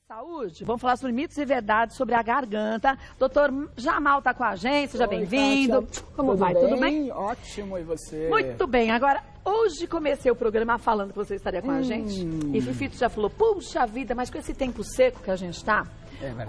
Saúde, vamos falar sobre mitos e verdades sobre a garganta. Doutor Jamal está com a gente, seja bem-vindo. Como vai? Tudo bem? Ótimo, e você? Muito bem. Agora, hoje comecei o programa falando que você estaria com a gente. E Fifito já falou, puxa vida, mas com esse tempo seco que a gente está,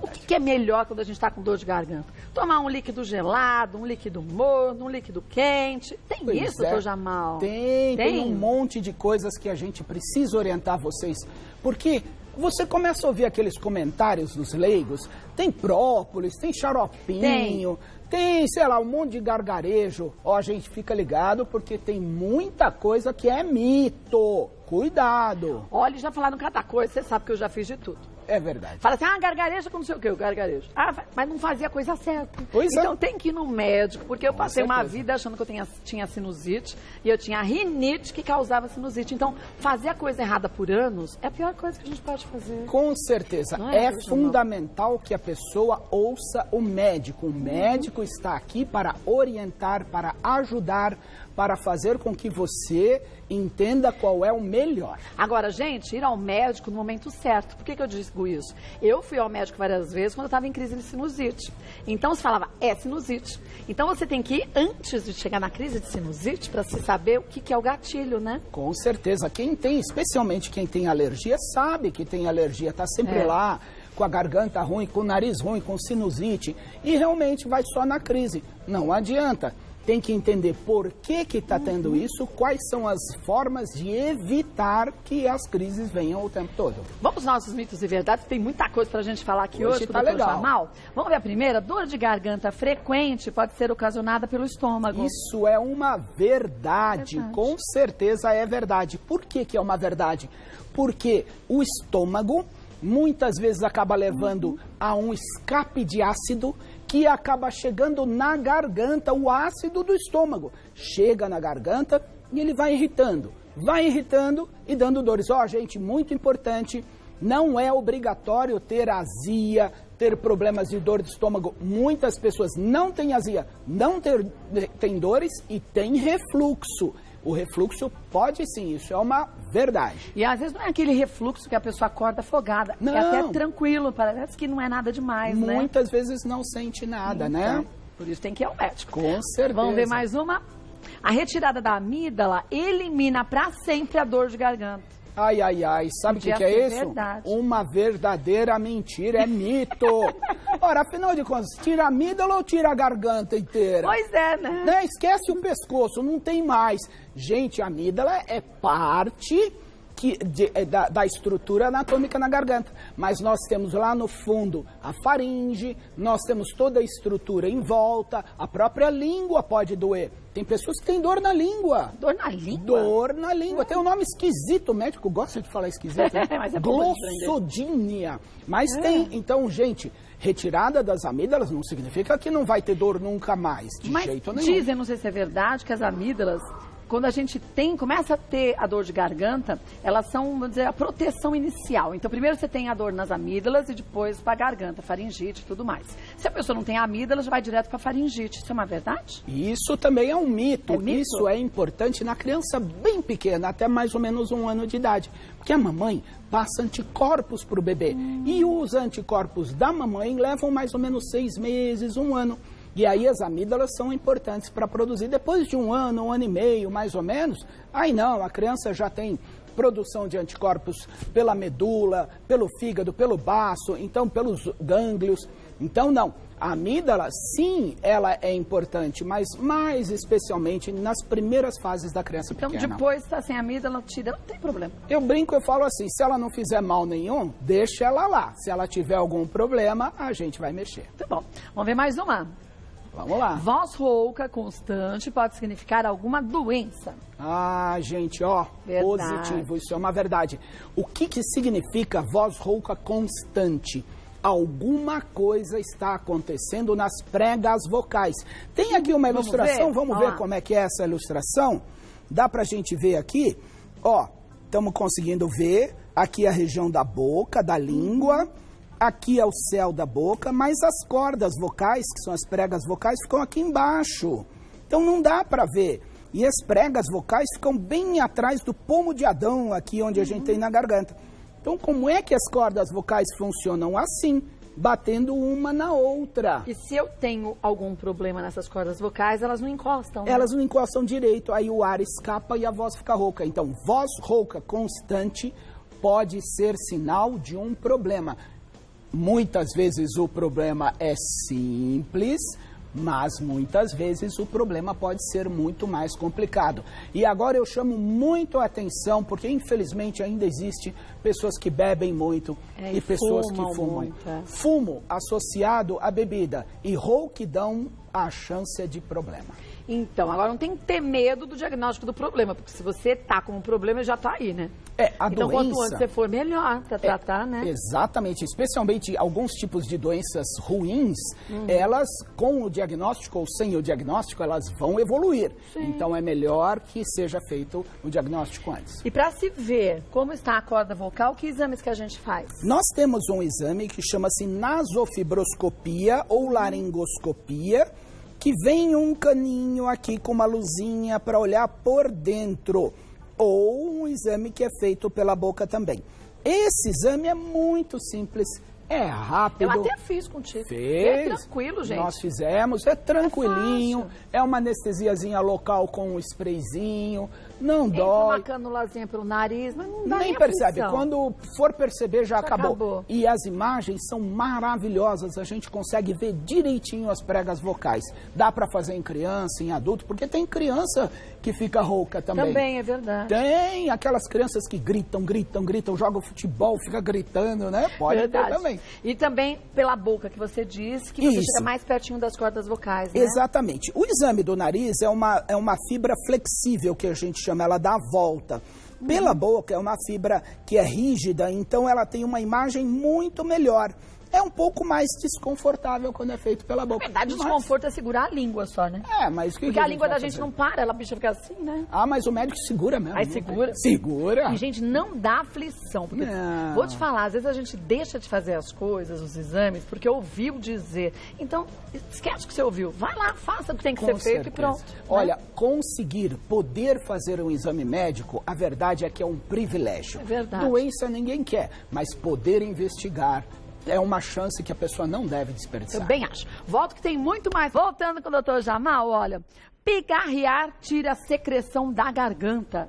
o que é melhor quando a gente está com dor de garganta? Tomar um líquido gelado, um líquido morno, um líquido quente. Tem isso, doutor Jamal? Tem um monte de coisas que a gente precisa orientar vocês. Porque você começa a ouvir aqueles comentários dos leigos, tem própolis, tem xaropinho, tem, sei lá, um monte de gargarejo. Ó, a gente fica ligado porque tem muita coisa que é mito. Cuidado. Olha, já falaram cada coisa, você sabe que eu já fiz de tudo. É verdade. Fala assim, gareja com não sei o que, o gargarejo. Mas não fazia a coisa certa. Então tem que ir no médico, porque eu passei uma vida achando que eu tinha sinusite e eu tinha rinite que causava sinusite. Então, fazer a coisa errada por anos é a pior coisa que a gente pode fazer. Com certeza. É fundamental que a pessoa ouça o médico. O médico está aqui para orientar, para ajudar, para fazer com que você entenda qual é o melhor. Agora, gente, ir ao médico no momento certo. Por que eu digo isso? Eu fui ao médico várias vezes quando eu estava em crise de sinusite. Então, se falava, é sinusite. Então, você tem que ir antes de chegar na crise de sinusite para se saber o que é o gatilho, né? Com certeza. Quem tem, especialmente quem tem alergia, sabe que tem alergia. Está sempre lá com a garganta ruim, com o nariz ruim, com sinusite. E realmente vai só na crise. Não adianta. Tem que entender por que está tendo isso, quais são as formas de evitar que as crises venham o tempo todo. Vamos aos nossos mitos e verdades, tem muita coisa para a gente falar aqui hoje com o Dr. Jamal. Vamos ver a primeira? Dor de garganta frequente pode ser ocasionada pelo estômago. Isso é uma verdade, com certeza é verdade. Por que é uma verdade? Porque o estômago muitas vezes acaba levando a um escape de ácido que acaba chegando na garganta, o ácido do estômago. Chega na garganta e ele vai irritando e dando dores. Ó, gente, muito importante, não é obrigatório ter azia, ter problemas de dor de estômago. Muitas pessoas não têm azia, não têm dores e têm refluxo. O refluxo pode sim, isso é uma verdade. E às vezes não é aquele refluxo que a pessoa acorda afogada. Não. É até tranquilo, parece que não é nada demais, né? Muitas vezes não sente nada, né? Por isso tem que ir ao médico. Com certeza. Vamos ver mais uma? A retirada da amígdala elimina para sempre a dor de garganta. Ai, ai, ai, sabe o que é isso? Verdade. Uma verdadeira mentira, é mito. Ora, afinal de contas, tira a amígdala ou tira a garganta inteira? Pois é, né? Esquece o pescoço, não tem mais. Gente, a amígdala é parte da estrutura anatômica na garganta. Mas nós temos lá no fundo a faringe, nós temos toda a estrutura em volta, a própria língua pode doer. Tem pessoas que têm dor na língua. Dor na língua? Dor na língua. Tem um nome esquisito, o médico gosta de falar esquisito. Né? Mas é glossodínia. Mas tem, então, gente, retirada das amígdalas não significa que não vai ter dor nunca mais, de jeito nenhum. Dizem, não sei se é verdade, que as amígdalas, quando a gente começa a ter a dor de garganta, elas são, vamos dizer, a proteção inicial. Então, primeiro você tem a dor nas amígdalas e depois para a garganta, faringite e tudo mais. Se a pessoa não tem amígdalas, já vai direto para a faringite. Isso é uma verdade? Isso também é um mito. É mito? Isso é importante na criança bem pequena, até mais ou menos 1 ano de idade. Porque a mamãe passa anticorpos para o bebê. E os anticorpos da mamãe levam mais ou menos 6 meses, 1 ano. E aí as amígdalas são importantes para produzir. Depois de 1 ano, 1 ano e meio, mais ou menos, aí não, a criança já tem produção de anticorpos pela medula, pelo fígado, pelo baço, então pelos gânglios. Então não, a amígdala sim, ela é importante, mas mais especialmente nas primeiras fases da criança pequena. Então depois está sem amígdala, tira, não tem problema. Eu brinco, eu falo assim, se ela não fizer mal nenhum, deixa ela lá. Se ela tiver algum problema, a gente vai mexer. Tá bom, vamos ver mais uma. Vamos lá. Voz rouca constante pode significar alguma doença. Ah, gente, ó, positivo, isso é uma verdade. O que significa voz rouca constante? Alguma coisa está acontecendo nas pregas vocais. Tem aqui uma ilustração, vamos ver como é que é essa ilustração? Dá pra gente ver aqui? Ó, estamos conseguindo ver aqui a região da boca, da língua. Aqui é o céu da boca, mas as cordas vocais, que são as pregas vocais, ficam aqui embaixo. Então não dá para ver. E as pregas vocais ficam bem atrás do pomo de Adão, aqui onde a gente tem na garganta. Então, como é que as cordas vocais funcionam assim? Batendo uma na outra. E se eu tenho algum problema nessas cordas vocais, elas não encostam, né? Elas não encostam direito, aí o ar escapa e a voz fica rouca. Então, voz rouca constante pode ser sinal de um problema. Muitas vezes o problema é simples, mas muitas vezes o problema pode ser muito mais complicado. E agora eu chamo muito a atenção, porque infelizmente ainda existe pessoas que bebem muito e pessoas que fumam. Muito, Fumo associado à bebida e rouquidão, a chance é de problema. Então, agora não tem que ter medo do diagnóstico do problema, porque se você tá com um problema, já tá aí, né? Então, quanto antes você for, melhor para tratar, né? Exatamente, especialmente alguns tipos de doenças ruins, elas, com o diagnóstico ou sem o diagnóstico, elas vão evoluir. Sim. Então, é melhor que seja feito o diagnóstico antes. E para se ver como está a corda vocal, que exames que a gente faz? Nós temos um exame que chama-se nasofibroscopia ou laringoscopia, que vem um caninho aqui com uma luzinha para olhar por dentro, ou um exame que é feito pela boca também. Esse exame é muito simples, é rápido. Eu até fiz contigo. Fez. É tranquilo, gente. Nós fizemos, é tranquilinho, é uma anestesiazinha local com um sprayzinho, não Entra dói. uma canulazinha pelo nariz, mas não dá Nem nem percebe, aflição. quando for perceber já acabou. acabou. E as imagens são maravilhosas, a gente consegue ver direitinho as pregas vocais. Dá para fazer em criança, em adulto, porque tem criança que fica rouca também. Também, é verdade. Tem aquelas crianças que gritam, jogam futebol, fica gritando, né? Pode Verdade. ter também. E também pela boca que você disse, que você Isso. fica mais pertinho das cordas vocais, né? Exatamente. O exame do nariz é uma fibra flexível, que a gente chama, ela dá a volta. Pela boca é uma fibra que é rígida, então ela tem uma imagem muito melhor. É um pouco mais desconfortável quando é feito pela boca. Na verdade, o desconforto é segurar a língua só, né? Mas o que Porque que a língua da vai gente fazer? não para, ela bicha fica assim, né? Mas o médico segura mesmo. Aí não segura? tem- Segura. E, gente, não dá aflição. Porque, Não. vou te falar, às vezes a gente deixa de fazer as coisas, os exames, porque ouviu dizer. Então, esquece o que você ouviu. Vai lá, faça o que tem que ser feito e pronto. né? Olha, conseguir poder fazer um exame médico, a verdade é que é um privilégio. É verdade. Doença ninguém quer, mas poder investigar é uma chance que a pessoa não deve Eu desperdiçar. bem acho. Volto que tem muito mais. Voltando com o doutor Jamal, olha, pigarrear tira a secreção da garganta.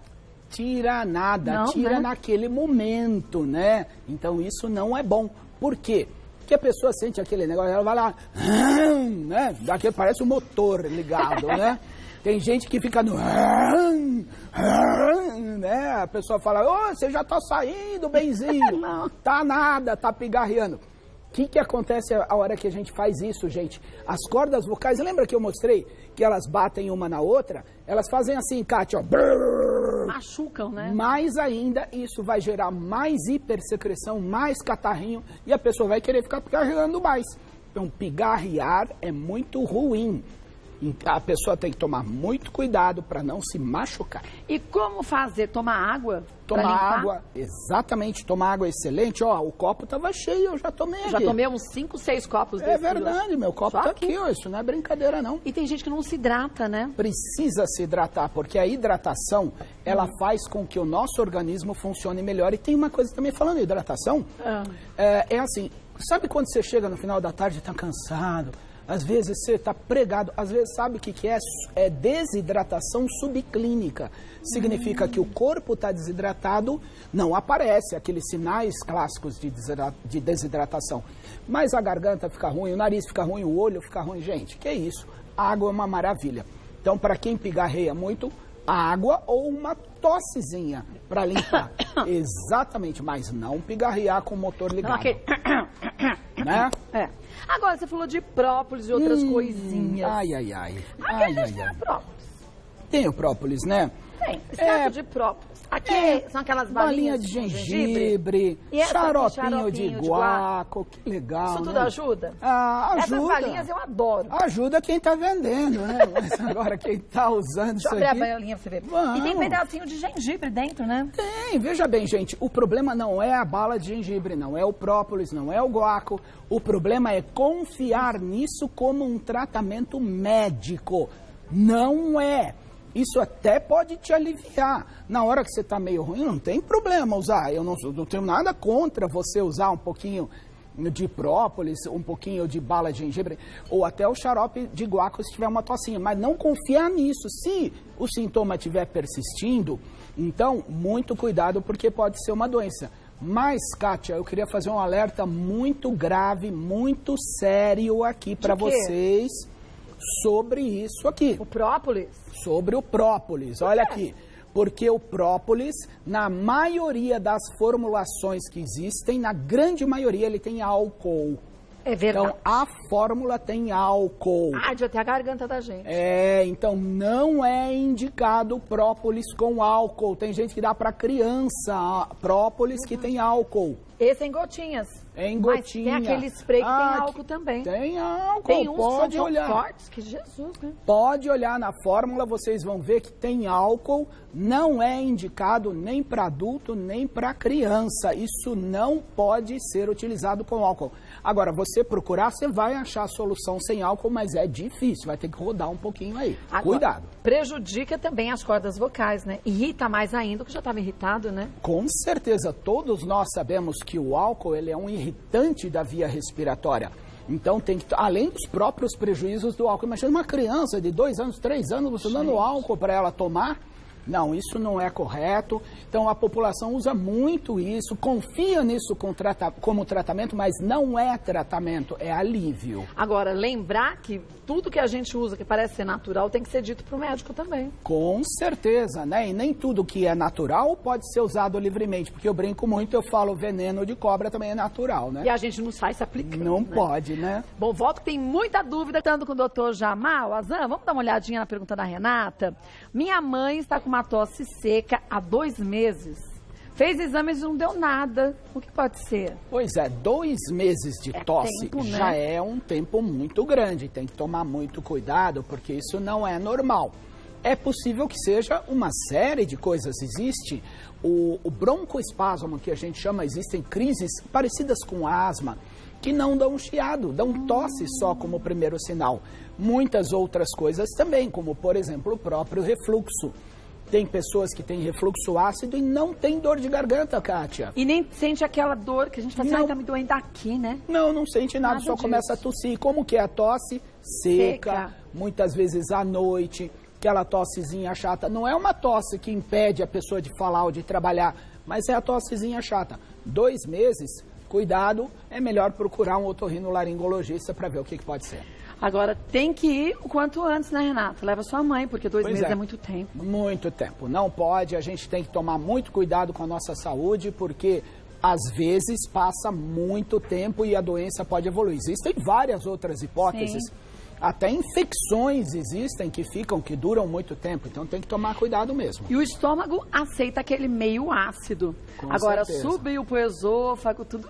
Tira nada, Não, tira né? naquele momento, né? Então isso não é bom. Por quê? Porque a pessoa sente aquele negócio, ela vai lá, né? Daquele parece um motor ligado, né? Tem gente que fica no... né? A pessoa fala, ô, você já tá saindo, benzinho. Não. Tá nada, tá pigarreando. O que acontece a hora que a gente faz isso, gente? As cordas vocais, lembra que eu mostrei que elas batem uma na outra? Elas fazem assim, Kátia, ó. Machucam, né? Mais ainda, isso vai gerar mais hipersecreção, mais catarrinho, e a pessoa vai querer ficar pigarreando mais. Então, pigarrear é muito ruim. Então, a pessoa tem que tomar muito cuidado para não se machucar. E como fazer? Tomar água? pra Tomar limpar? água, exatamente, tomar água excelente. Ó, o copo estava cheio, eu já tomei aqui. Já tomei uns 5, 6 copos É desses. verdade, meu copo Só tá aqui. aqui, ó, isso não é brincadeira não. E tem gente que não se hidrata, né? Precisa se hidratar, porque a hidratação, ela faz com que o nosso organismo funcione melhor. E tem uma coisa também, falando em hidratação, é assim, sabe quando você chega no final da tarde e tá cansado? Às vezes você está pregado, às vezes sabe o que é? É desidratação subclínica. Significa que o corpo está desidratado, não aparece aqueles sinais clássicos de desidratação. Mas a garganta fica ruim, o nariz fica ruim, o olho fica ruim. Gente, que é isso? A água é uma maravilha. Então, para quem pigarreia muito, água ou uma tossezinha para limpar. Exatamente, mas não pigarrear com o motor ligado. Aquele... Né? É. Agora, você falou de própolis e outras coisinhas. Ai, ai, ai. Aqui Ai, a gente ai, tem ai. o própolis. Tem o própolis, né? Tem, extrato de própolis. Aqui são aquelas balinha balinhas de com gengibre, E essa aqui, xaropinho de guaco, que legal, Isso tudo né? ajuda? Ajuda. Essas balinhas eu adoro. Ajuda quem tá vendendo, né? Mas agora quem tá usando Deixa isso eu abrir aqui... a balinha pra você ver. Vamos. E tem pedacinho de gengibre dentro, né? Tem, veja bem, gente, o problema não é a bala de gengibre, não é o própolis, não é o guaco. O problema é confiar nisso como um tratamento médico. Não é. Isso até pode te aliviar. Na hora que você está meio ruim, não tem problema usar. Eu não tenho nada contra você usar um pouquinho de própolis, um pouquinho de bala de gengibre, ou até o xarope de guaco se tiver uma tossinha. Mas não confiar nisso. Se o sintoma estiver persistindo, então, muito cuidado, porque pode ser uma doença. Mas, Kátia, eu queria fazer um alerta muito grave, muito sério aqui para vocês sobre isso aqui. O própolis? Sobre o própolis. Olha aqui. Porque o própolis, na maioria das formulações que existem, na grande maioria, ele tem álcool. É verdade. Então, a fórmula tem álcool. Arde até a garganta da gente. Então não é indicado própolis com álcool. Tem gente que dá para criança própolis que tem álcool. Esse é em gotinhas. É em gotinha. Mas tem aquele spray que tem álcool também. Tem álcool, tem uns pode olhar. Fortes, que Jesus, né? Pode olhar na fórmula, vocês vão ver que tem álcool. Não é indicado nem para adulto, nem para criança. Isso não pode ser utilizado com álcool. Agora, você procurar, você vai achar a solução sem álcool, mas é difícil. Vai ter que rodar um pouquinho aí. Agora, cuidado. Prejudica também as cordas vocais, né? Irrita mais ainda, que já estava irritado, né? Com certeza. Todos nós sabemos que o álcool ele é um irritante da via respiratória. Então, tem que, além dos próprios prejuízos do álcool, imagina uma criança de 2 anos, 3 anos, você dando álcool para ela tomar. Não, isso não é correto. Então, a população usa muito isso, confia nisso como tratamento, mas não é tratamento, é alívio. Agora, lembrar que tudo que a gente usa que parece ser natural tem que ser dito para o médico também. Com certeza, né? E nem tudo que é natural pode ser usado livremente, porque eu brinco muito, eu falo veneno de cobra também é natural, né? E a gente não sai se aplicando, Não né? pode, né? Bom, volto que tem muita dúvida, estando com o doutor Jamal Azam. Vamos dar uma olhadinha na pergunta da Renata? Minha mãe está com uma tosse seca há 2 meses. Fez exames e não deu nada. O que pode ser? Pois é, 2 meses de tosse tempo, né? já é um tempo muito grande. Tem que tomar muito cuidado, porque isso não é normal. É possível que seja uma série de coisas. Existe o broncoespasmo, que a gente chama, existem crises parecidas com asma, que não dão chiado, dão tosse só como primeiro sinal. Muitas outras coisas também, como, por exemplo, o próprio refluxo. Tem pessoas que têm refluxo ácido e não tem dor de garganta, Kátia. E nem sente aquela dor que a gente fala assim, tá me doendo aqui, né? Não sente nada, só disso. começa a tossir. Como que é a tosse? Seca, muitas vezes à noite, aquela tossezinha chata. Não é uma tosse que impede a pessoa de falar ou de trabalhar, mas é a tossezinha chata. 2 meses, cuidado, é melhor procurar um otorrinolaringologista para ver o que pode ser. Agora, tem que ir o quanto antes, né, Renata? Leva sua mãe, porque 2 meses é muito tempo. Muito tempo. Não pode, a gente tem que tomar muito cuidado com a nossa saúde, porque às vezes passa muito tempo e a doença pode evoluir. Existem várias outras hipóteses. Sim. Até infecções existem que duram muito tempo, então tem que tomar cuidado mesmo. E o estômago aceita aquele meio ácido. Com Agora, certeza. subiu pro esôfago, tudo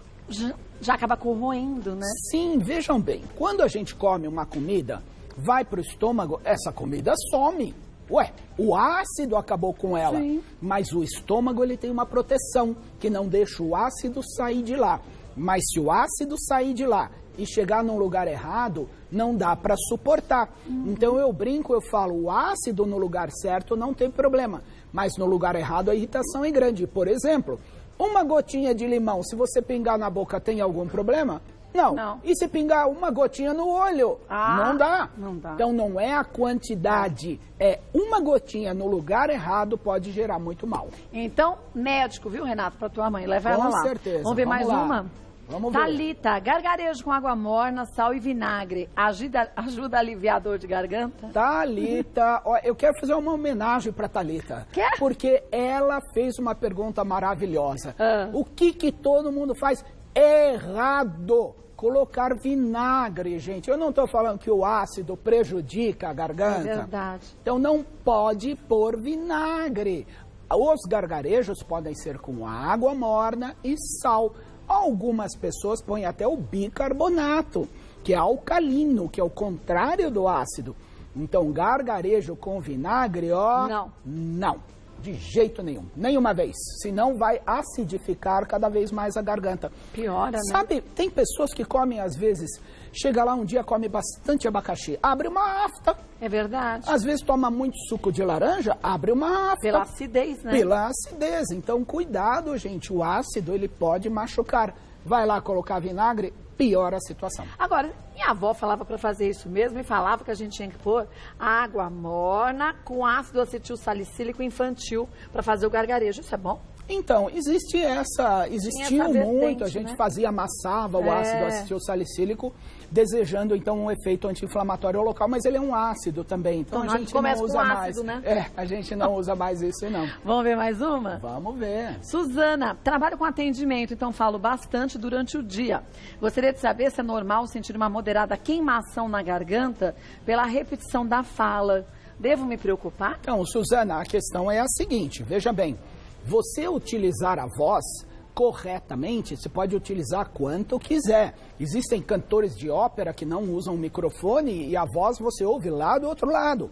já acaba corroendo, né? Sim, vejam bem, quando a gente come uma comida, vai pro estômago, essa comida some. Ué, o ácido acabou com ela, Sim. Mas o estômago ele tem uma proteção que não deixa o ácido sair de lá. Mas se o ácido sair de lá e chegar num lugar errado, não dá para suportar. Então eu brinco, eu falo, o ácido no lugar certo não tem problema, mas no lugar errado a irritação é grande. Por exemplo, uma gotinha de limão, se você pingar na boca, tem algum problema? Não. E se pingar uma gotinha no olho? Não dá. Então não é a quantidade, é uma gotinha no lugar errado pode gerar muito mal. Então, médico, viu, Renato, para tua mãe, leva ela lá. Com certeza. Vamos ver mais lá. uma? Vamos ver. Thalita, gargarejo com água morna, sal e vinagre, ajuda a aliviar a dor de garganta? Thalita, ó, eu quero fazer uma homenagem para Thalita. Quer? Porque ela fez uma pergunta maravilhosa. O que todo mundo faz errado? Colocar vinagre, gente. Eu não estou falando que o ácido prejudica a garganta. É verdade. Então não pode pôr vinagre. Os gargarejos podem ser com água morna e sal. Algumas pessoas põem até o bicarbonato, que é alcalino, que é o contrário do ácido. Então, gargarejo com vinagre, ó... Não. Não. De jeito nenhum, nenhuma vez. Senão vai acidificar cada vez mais a garganta. Piora, né? Sabe, tem pessoas que comem às vezes, chega lá um dia, come bastante abacaxi, abre uma afta. É verdade. Às vezes toma muito suco de laranja, abre uma afta. Pela acidez, né? Pela acidez. Então, cuidado, gente. O ácido, ele pode machucar. Vai lá colocar vinagre, piora a situação. Agora, minha avó falava para fazer isso mesmo e falava que a gente tinha que pôr água morna com ácido acetil salicílico infantil para fazer o gargarejo. Isso é bom? Então, existiu muito, a gente fazia, amassava o ácido acetil salicílico, desejando então um efeito anti-inflamatório local, mas ele é um ácido também, então a gente não usa mais. Né? A gente não usa mais isso não. Vamos ver mais uma? Vamos ver. Suzana, trabalho com atendimento, então falo bastante durante o dia. Gostaria de saber se é normal sentir uma moderada queimação na garganta pela repetição da fala. Devo me preocupar? Então, Suzana, a questão é a seguinte, veja bem. Você utilizar a voz corretamente, você pode utilizar quanto quiser. Existem cantores de ópera que não usam o microfone e a voz você ouve lá do outro lado.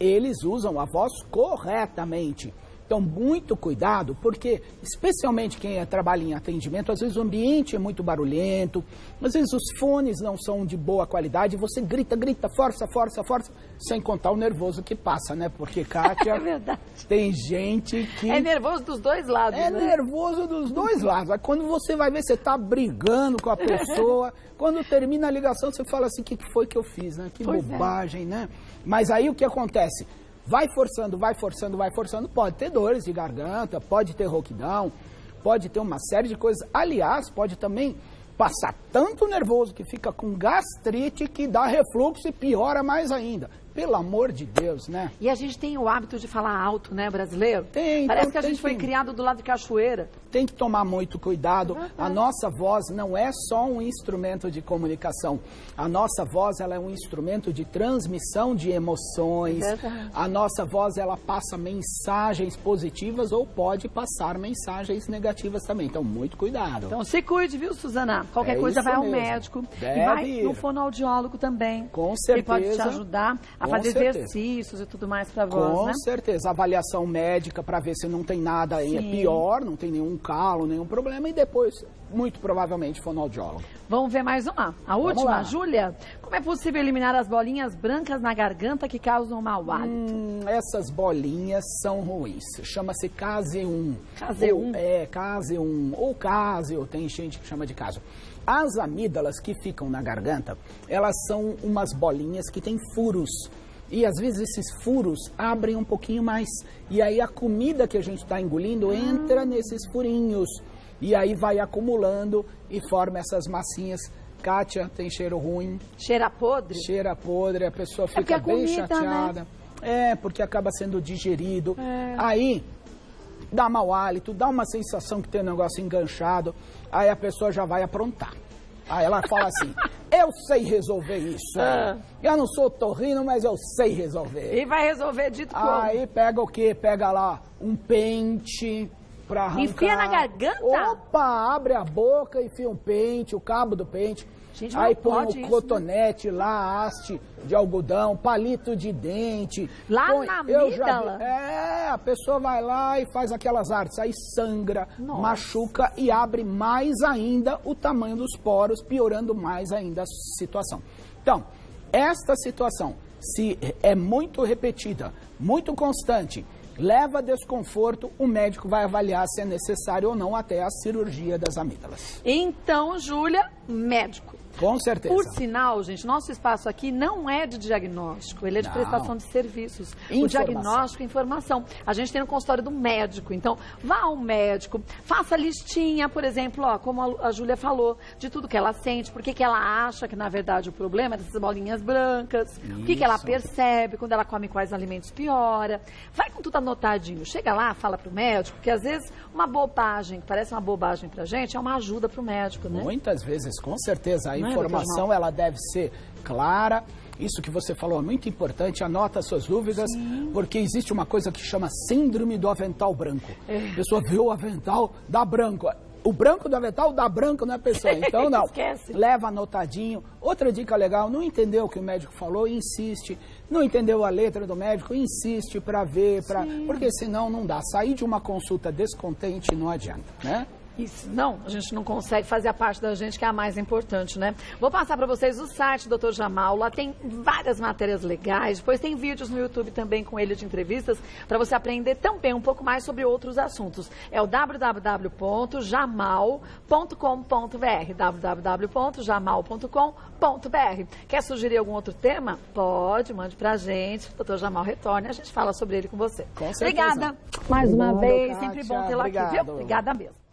Eles usam a voz corretamente. Então, muito cuidado, porque especialmente quem trabalha em atendimento, às vezes o ambiente é muito barulhento, às vezes os fones não são de boa qualidade, você grita, força, sem contar o nervoso que passa, né? Porque, Kátia, é verdade. Tem gente que... É nervoso dos dois lados, né? Nervoso dos dois lados. Aí, quando você vai ver, você tá brigando com a pessoa, quando termina a ligação, você fala assim, o que foi que eu fiz, né? Que bobagem, né? Mas aí o que acontece? Vai forçando, pode ter dores de garganta, pode ter rouquidão, pode ter uma série de coisas. Aliás, pode também passar tanto nervoso que fica com gastrite que dá refluxo e piora mais ainda. Pelo amor de Deus, né? E a gente tem o hábito de falar alto, né, brasileiro? Tem. Parece que a gente foi criado do lado de cachoeira. Tem que tomar muito cuidado. A nossa voz não é só um instrumento de comunicação. A nossa voz, ela é um instrumento de transmissão de emoções. A nossa voz, ela passa mensagens positivas ou pode passar mensagens negativas também. Então, muito cuidado. Então, se cuide, viu, Suzana? Qualquer coisa vai ao médico. E vai no fonoaudiólogo também. Com certeza. Ele pode te ajudar a fazer exercícios e tudo mais para voz, né? Com certeza. Avaliação médica para ver se não tem nada aí, é pior, não tem nenhum calo, nenhum problema. E depois, muito provavelmente, fonoaudiólogo. Vamos ver mais uma. A última, Júlia. Como é possível eliminar as bolinhas brancas na garganta que causam mau hálito? Essas bolinhas são ruins. Chama-se caseum. Caseum? Caseum. Ou caseo, tem gente que chama de caso. As amígdalas que ficam na garganta, elas são umas bolinhas que têm furos. E às vezes esses furos abrem um pouquinho mais. E aí a comida que a gente está engolindo entra nesses furinhos. E aí vai acumulando e forma essas massinhas. Kátia, tem cheiro ruim. Cheira podre? Cheira podre, a pessoa fica bem chateada. Né? Porque acaba sendo digerido. Aí dá mau hálito, dá uma sensação que tem um negócio enganchado. Aí a pessoa já vai aprontar. Aí ela fala assim, eu sei resolver isso. Eu não sou torrino, mas eu sei resolver. E vai resolver dito como? Aí pega o quê? Pega lá um pente pra arrancar. Enfia na garganta? Opa, abre a boca, enfia um pente, o cabo do pente. Gente, aí põe um cotonete lá, haste de algodão, palito de dente. Lá na amígdala? A pessoa vai lá e faz aquelas artes. Aí sangra, machuca e abre mais ainda o tamanho dos poros, piorando mais ainda a situação. Então, esta situação, se é muito repetida, muito constante, leva a desconforto, o médico vai avaliar se é necessário ou não até a cirurgia das amígdalas. Então, Júlia, médico. Com certeza. Por sinal, gente, nosso espaço aqui não é de diagnóstico, ele é de prestação de serviços. O diagnóstico é informação. A gente tem no consultório do médico, então vá ao médico, faça listinha, por exemplo, como a Júlia falou, de tudo que ela sente, por que ela acha que na verdade o problema é dessas bolinhas brancas, o que ela percebe, quando ela come quais alimentos piora. Vai com tudo anotadinho, chega lá, fala pro médico, porque às vezes uma bobagem, que parece uma bobagem pra gente, é uma ajuda pro médico, né? Muitas vezes, com certeza. A informação, ela deve ser clara. Isso que você falou é muito importante. Anota as suas dúvidas, porque existe uma coisa que chama síndrome do avental branco. A pessoa vê o avental, dá branco. o branco do avental dá branco na pessoa. Então, não. Esquece. Leva anotadinho. Outra dica legal, não entendeu o que o médico falou, insiste. Não entendeu a letra do médico, insiste para ver, porque senão não dá. Sair de uma consulta descontente não adianta, né? Isso, não, a gente não consegue fazer a parte da gente que é a mais importante, né? Vou passar para vocês o site do Dr. Jamal, lá tem várias matérias legais, depois tem vídeos no YouTube também com ele de entrevistas, para você aprender também um pouco mais sobre outros assuntos. É o www.jamal.com.br, www.jamal.com.br. Quer sugerir algum outro tema? Pode, mande pra gente, o Dr. Jamal retorne, a gente fala sobre ele com você. Com certeza. Obrigada mais uma vez, Kátia, sempre bom tê-la aqui, viu? Obrigada mesmo.